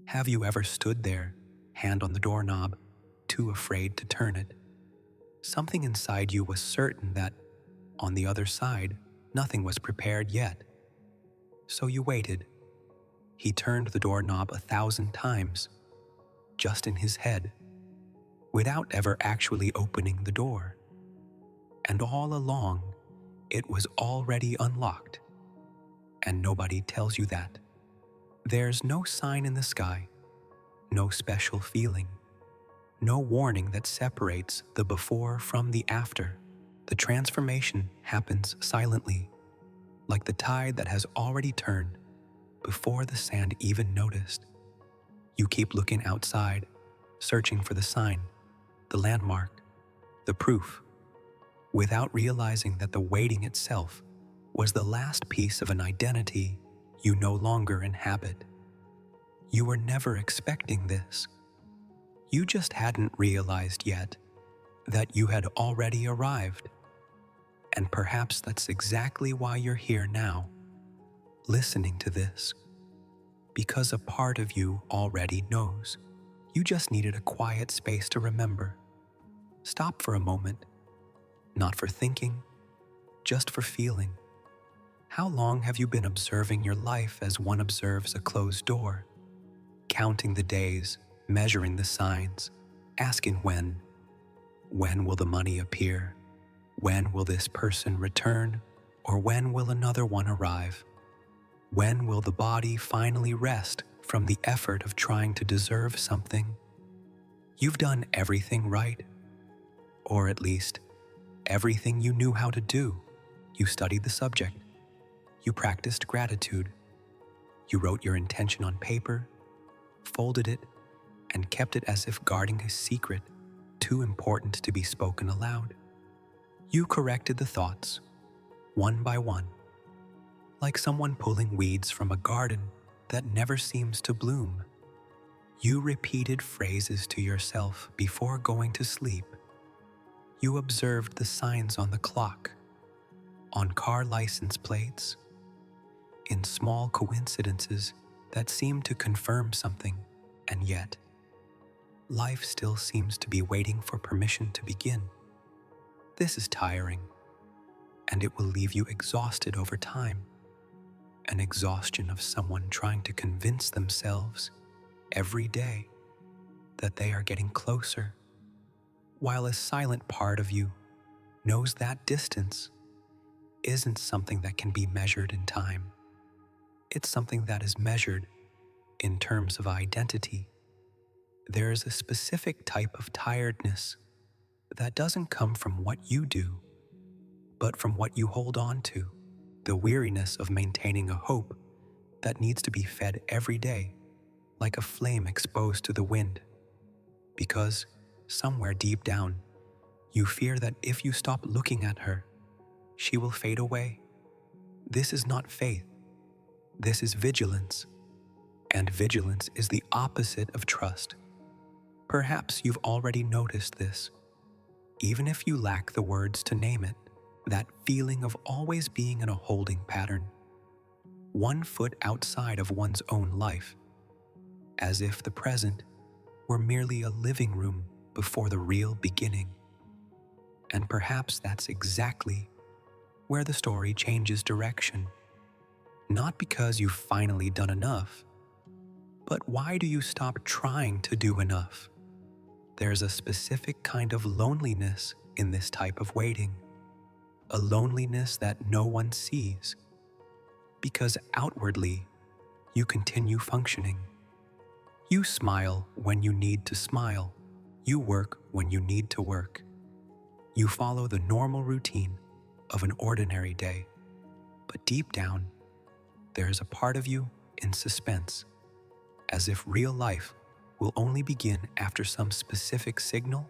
Have you ever stood there, hand on the doorknob, too afraid to turn it? Something inside you was certain that, on the other side, nothing was prepared yet. So you waited. He turned the doorknob 1,000 times, just in his head, without ever actually opening the door. And all along, it was already unlocked. And nobody tells you that. There's no sign in the sky, no special feeling, no warning that separates the before from the after. The transformation happens silently, like the tide that has already turned before the sand even noticed. You keep looking outside, searching for the sign, the landmark, the proof, without realizing that the waiting itself was the last piece of an identity you no longer inhabit. You were never expecting this. You just hadn't realized yet that you had already arrived. And perhaps that's exactly why you're here now, listening to this. Because a part of you already knows. You just needed a quiet space to remember. Stop for a moment, not for thinking, just for feeling. How long have you been observing your life as one observes a closed door? Counting the days, measuring the signs, asking when. When will the money appear? When will this person return? Or when will another one arrive? When will the body finally rest from the effort of trying to deserve something? You've done everything right, or at least everything you knew how to do. You studied the subject. You practiced gratitude. You wrote your intention on paper, folded it, and kept it as if guarding a secret too important to be spoken aloud. You corrected the thoughts, one by one, like someone pulling weeds from a garden that never seems to bloom. You repeated phrases to yourself before going to sleep. You observed the signs on the clock, on car license plates, in small coincidences that seem to confirm something, and yet, life still seems to be waiting for permission to begin. This is tiring, and it will leave you exhausted over time. An exhaustion of someone trying to convince themselves every day that they are getting closer, while a silent part of you knows that distance isn't something that can be measured in time. It's something that is measured in terms of identity. There is a specific type of tiredness that doesn't come from what you do, but from what you hold on to, the weariness of maintaining a hope that needs to be fed every day, like a flame exposed to the wind. Because somewhere deep down, you fear that if you stop looking at her, she will fade away. This is not faith. This is vigilance. And vigilance is the opposite of trust. Perhaps you've already noticed this. Even if you lack the words to name it, that feeling of always being in a holding pattern, 1 foot outside of one's own life, as if the present were merely a living room before the real beginning. And perhaps that's exactly where the story changes direction. Not because you've finally done enough, but why do you stop trying to do enough? There's a specific kind of loneliness in this type of waiting, a loneliness that no one sees, because outwardly, you continue functioning. You smile when you need to smile. You work when you need to work. You follow the normal routine of an ordinary day. But deep down, there is a part of you in suspense, as if real life will only begin after some specific signal,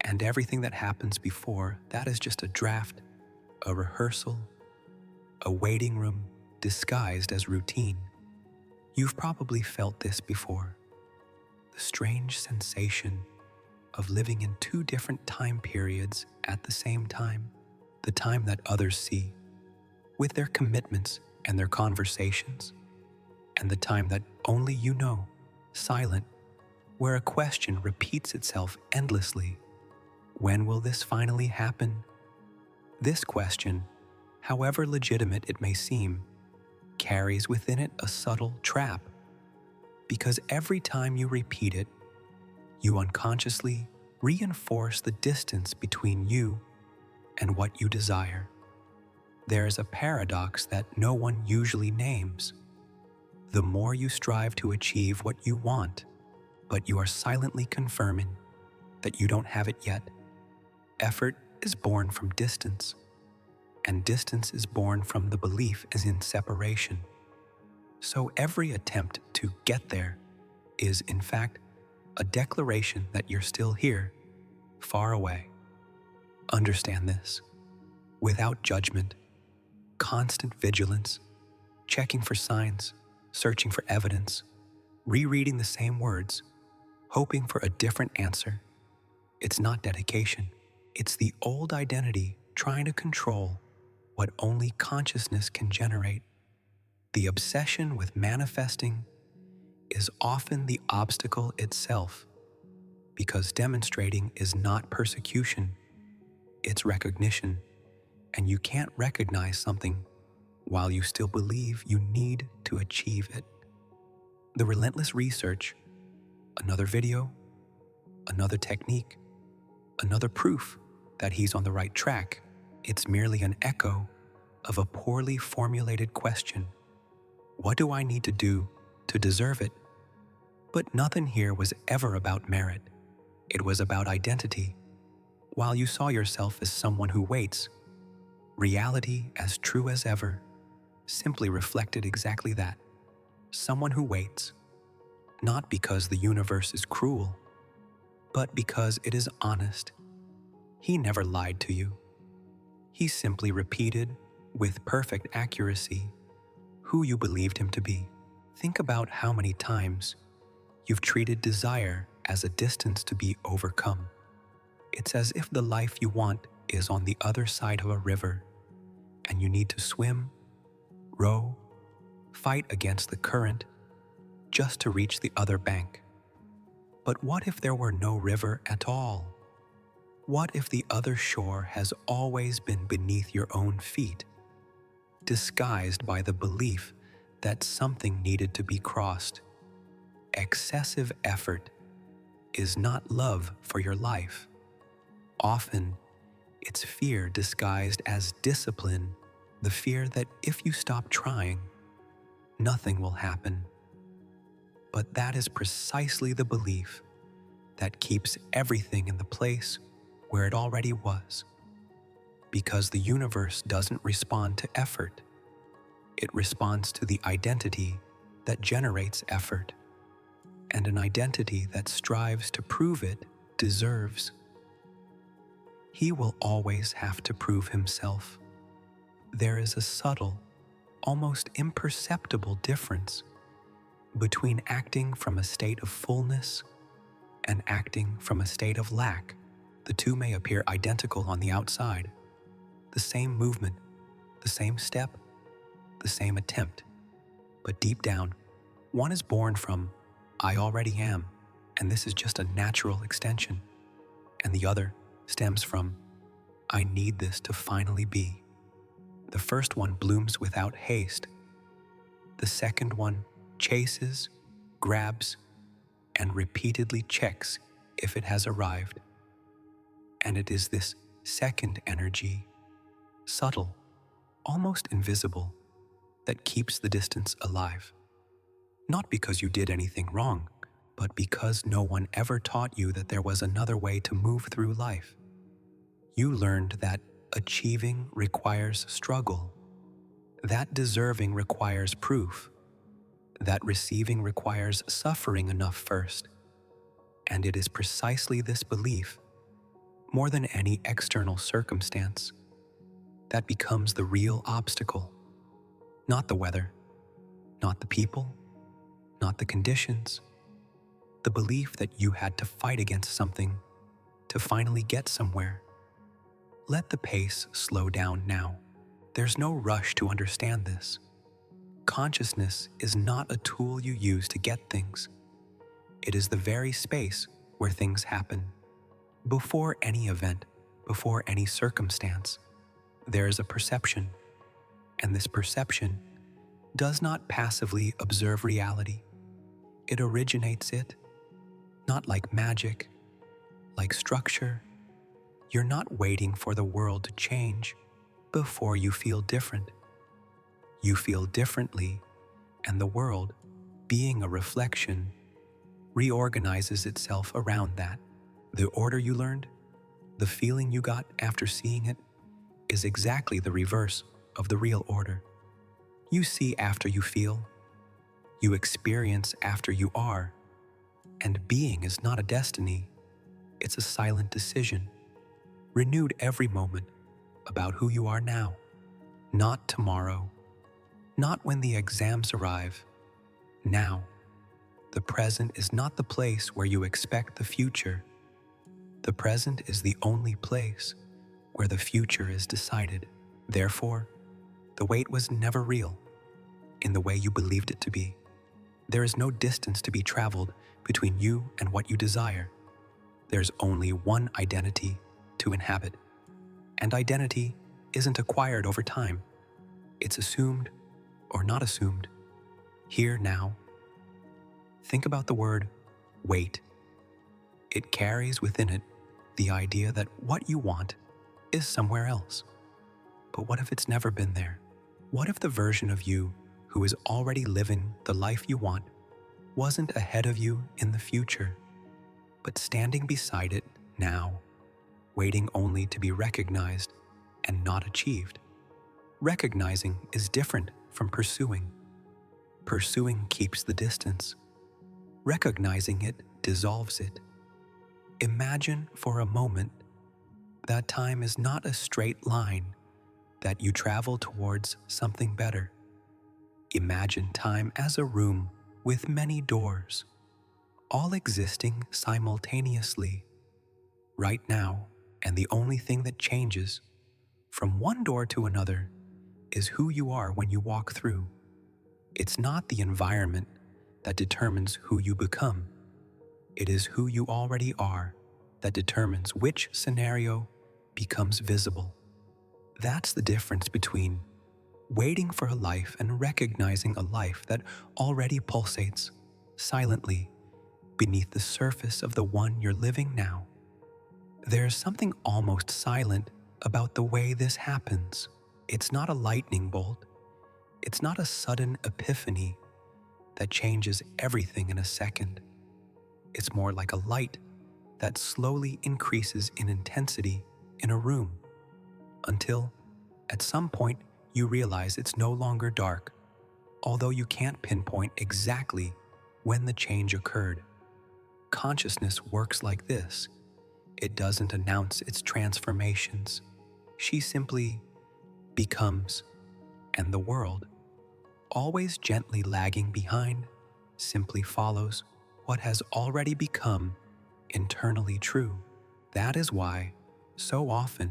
and everything that happens before that is just a draft, a rehearsal, a waiting room disguised as routine. You've probably felt this before, the strange sensation of living in 2 different time periods at the same time, the time that others see, with their commitments and their conversations, and the time that only you know, silent, where a question repeats itself endlessly. When will this finally happen? This question, however legitimate it may seem, carries within it a subtle trap, because every time you repeat it, you unconsciously reinforce the distance between you and what you desire. There is a paradox that no one usually names. The more you strive to achieve what you want, but you are silently confirming that you don't have it yet, effort is born from distance, and distance is born from the belief as in separation. So every attempt to get there is, in fact, a declaration that you're still here, far away. Understand this. Without judgment, constant vigilance, checking for signs, searching for evidence, rereading the same words, hoping for a different answer. It's not dedication. It's the old identity trying to control what only consciousness can generate. The obsession with manifesting is often the obstacle itself, because demonstrating is not persecution, it's recognition, and you can't recognize something while you still believe you need to achieve it. The relentless research, another video, another technique, another proof that he's on the right track, it's merely an echo of a poorly formulated question. What do I need to do to deserve it? But nothing here was ever about merit. It was about identity. While you saw yourself as someone who waits, reality, as true as ever, simply reflected exactly that. Someone who waits, not because the universe is cruel, but because it is honest. He never lied to you. He simply repeated, with perfect accuracy, who you believed him to be. Think about how many times you've treated desire as a distance to be overcome. It's as if the life you want is on the other side of a river, and you need to swim, row, fight against the current just to reach the other bank. But what if there were no river at all? What if the other shore has always been beneath your own feet, disguised by the belief that something needed to be crossed? Excessive effort is not love for your life. Often, it's fear disguised as discipline, the fear that if you stop trying, nothing will happen. But that is precisely the belief that keeps everything in the place where it already was. Because the universe doesn't respond to effort. It responds to the identity that generates effort. And an identity that strives to prove it deserves. He will always have to prove himself. There is a subtle, almost imperceptible difference between acting from a state of fullness and acting from a state of lack. The two may appear identical on the outside. The same movement, the same step, the same attempt. But deep down, one is born from, I already am, and this is just a natural extension. And the other stems from, I need this to finally be. The first one blooms without haste. The second one chases, grabs, and repeatedly checks if it has arrived. And it is this second energy, subtle, almost invisible, that keeps the distance alive. Not because you did anything wrong, but because no one ever taught you that there was another way to move through life. You learned that achieving requires struggle, that deserving requires proof, that receiving requires suffering enough first. And it is precisely this belief, more than any external circumstance, that becomes the real obstacle. Not the weather, not the people, not the conditions. The belief that you had to fight against something to finally get somewhere. Let the pace slow down now. There's no rush to understand this. Consciousness is not a tool you use to get things. It is the very space where things happen. Before any event, before any circumstance, there is a perception, and this perception does not passively observe reality. It originates it, not like magic, like structure. You're not waiting for the world to change before you feel different. You feel differently, and the world, being a reflection, reorganizes itself around that. The order you learned, the feeling you got after seeing it, is exactly the reverse of the real order. You see after you feel, you experience after you are, and being is not a destiny, it's a silent decision, renewed every moment about who you are now, not tomorrow, not when the exams arrive, now. The present is not the place where you expect the future. The present is the only place where the future is decided. Therefore, the wait was never real in the way you believed it to be. There is no distance to be traveled between you and what you desire. There's only one identity to inhabit. And identity isn't acquired over time. It's assumed or not assumed, here now. Think about the word wait. It carries within it the idea that what you want is somewhere else. But what if it's never been there? What if the version of you who is already living the life you want wasn't ahead of you in the future, but standing beside it now, waiting only to be recognized and not achieved? Recognizing is different from pursuing. Pursuing keeps the distance. Recognizing it dissolves it. Imagine for a moment that time is not a straight line, that you travel towards something better. Imagine time as a room with many doors, all existing simultaneously, right now, and the only thing that changes from one door to another is who you are when you walk through. It's not the environment that determines who you become. It is who you already are that determines which scenario becomes visible. That's the difference between waiting for a life and recognizing a life that already pulsates silently beneath the surface of the one you're living now. There's something almost silent about the way this happens. It's not a lightning bolt. It's not a sudden epiphany that changes everything in a second. It's more like a light that slowly increases in intensity in a room until, at some point, you realize it's no longer dark, although you can't pinpoint exactly when the change occurred. Consciousness works like this. It doesn't announce its transformations. She simply becomes, and the world, always gently lagging behind, simply follows what has already become internally true. That is why, so often,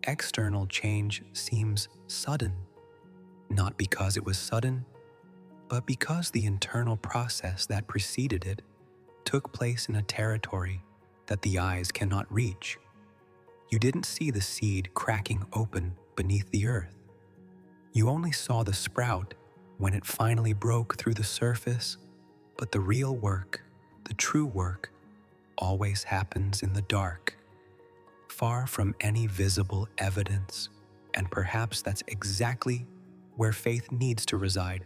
external change seems sudden, not because it was sudden, but because the internal process that preceded it took place in a territory that the eyes cannot reach. You didn't see the seed cracking open beneath the earth. You only saw the sprout when it finally broke through the surface, but the real work, the true work, always happens in the dark, far from any visible evidence, and perhaps that's exactly where faith needs to reside,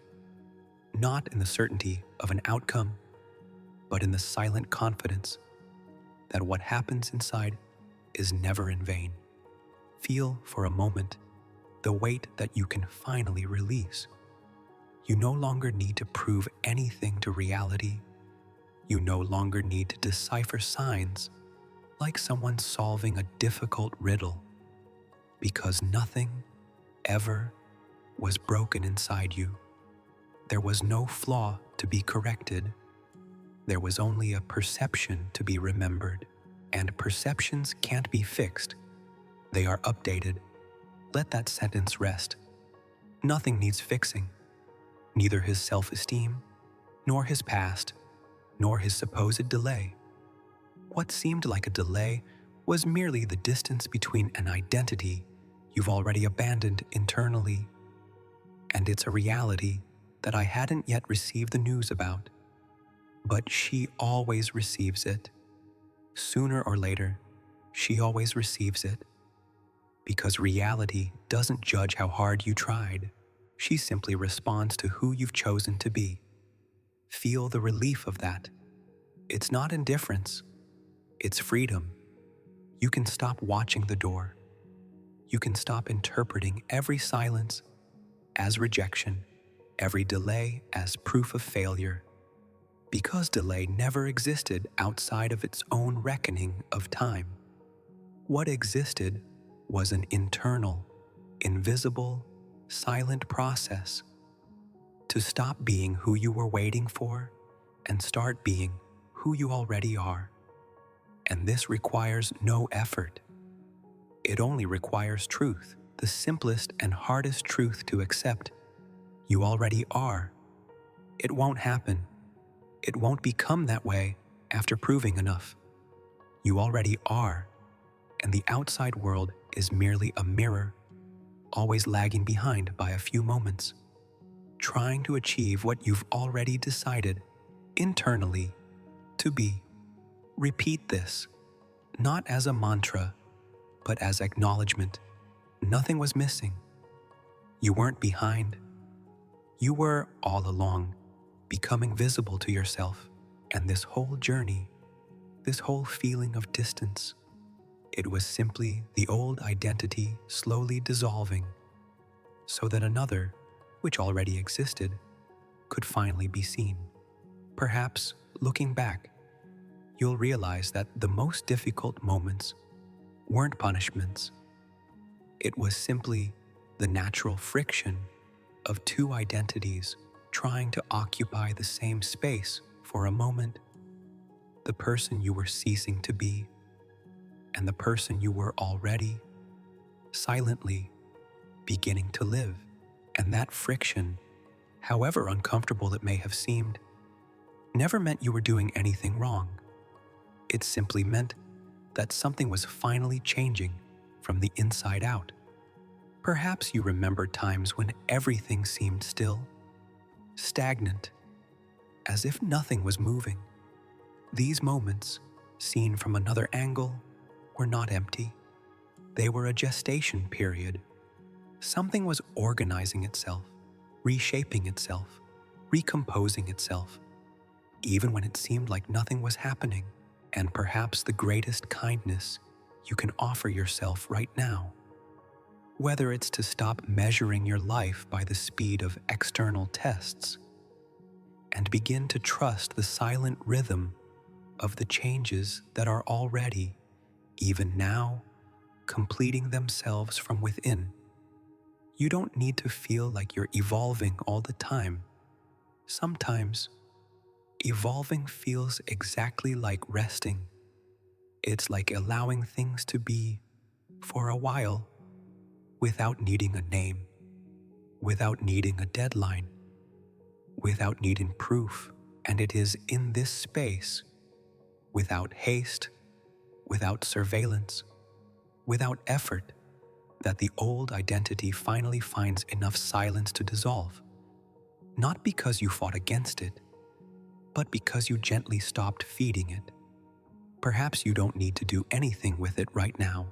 not in the certainty of an outcome, but in the silent confidence that what happens inside is never in vain. Feel for a moment the weight that you can finally release. You no longer need to prove anything to reality. You no longer need to decipher signs like someone solving a difficult riddle, because nothing ever was broken inside you. There was no flaw to be corrected. There was only a perception to be remembered, and perceptions can't be fixed. They are updated. Let that sentence rest. Nothing needs fixing, neither his self-esteem nor his past. nor his supposed delay. What seemed like a delay was merely the distance between an identity you've already abandoned internally, and it's a reality that I hadn't yet received the news about. But she always receives it. Sooner or later, she always receives it. Because reality doesn't judge how hard you tried. She simply responds to who you've chosen to be. Feel the relief of that. It's not indifference. It's freedom. You can stop watching the door. You can stop interpreting every silence as rejection, every delay as proof of failure. Because delay never existed outside of its own reckoning of time. What existed was an internal, invisible, silent process to stop being who you were waiting for and start being who you already are. And this requires no effort. It only requires truth, the simplest and hardest truth to accept. You already are. It won't happen. It won't become that way after proving enough. You already are, and the outside world is merely a mirror, always lagging behind by a few moments, trying to achieve what you've already decided internally to be. Repeat this, not as a mantra, but as acknowledgement. Nothing was missing. You weren't behind. You were all along, becoming visible to yourself, and this whole journey, this whole feeling of distance, it was simply the old identity slowly dissolving, so that another, which already existed, could finally be seen. Perhaps, looking back, you'll realize that the most difficult moments weren't punishments. It was simply the natural friction of two identities trying to occupy the same space for a moment. The person you were ceasing to be and the person you were already silently beginning to live. And that friction, however uncomfortable it may have seemed, never meant you were doing anything wrong. It simply meant that something was finally changing from the inside out. Perhaps you remember times when everything seemed still, stagnant, as if nothing was moving. These moments, seen from another angle, were not empty. They were a gestation period. Something was organizing itself, reshaping itself, recomposing itself, even when it seemed like nothing was happening. And perhaps the greatest kindness you can offer yourself right now, whether it's to stop measuring your life by the speed of external tests and begin to trust the silent rhythm of the changes that are already, even now, completing themselves from within. You don't need to feel like you're evolving all the time. Sometimes, evolving feels exactly like resting. It's like allowing things to be for a while without needing a name, without needing a deadline, without needing proof. And it is in this space, without haste, without surveillance, without effort, that the old identity finally finds enough silence to dissolve. Not because you fought against it, but because you gently stopped feeding it. Perhaps you don't need to do anything with it right now.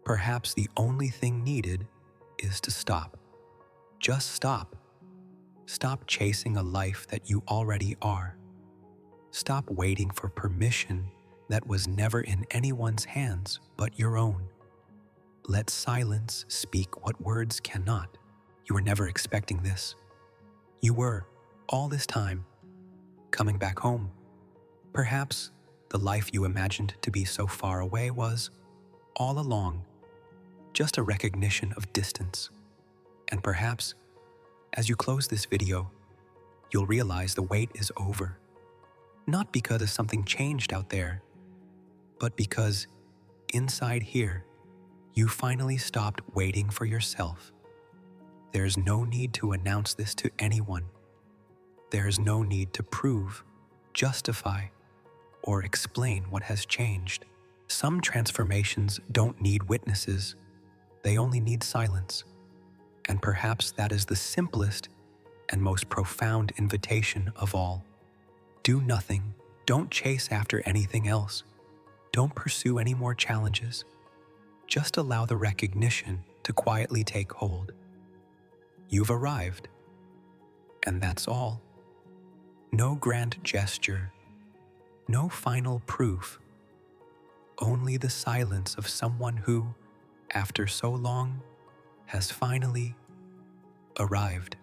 Perhaps the only thing needed is to stop. Just stop. Stop chasing a life that you already are. Stop waiting for permission that was never in anyone's hands but your own. Let silence speak what words cannot. You were never expecting this. You were, all this time, coming back home. Perhaps the life you imagined to be so far away was, all along, just a recognition of distance. And perhaps, as you close this video, you'll realize the wait is over. Not because something changed out there, but because inside here, you finally stopped waiting for yourself. There's no need to announce this to anyone. There's no need to prove. justify or explain what has changed. Some transformations don't need witnesses, they only need silence. And perhaps that is the simplest and most profound invitation of all. Do nothing. Don't chase after anything else. Don't pursue any more challenges. Just allow the recognition to quietly take hold. You've arrived, and that's all. No grand gesture, no final proof, only the silence of someone who, after so long, has finally arrived.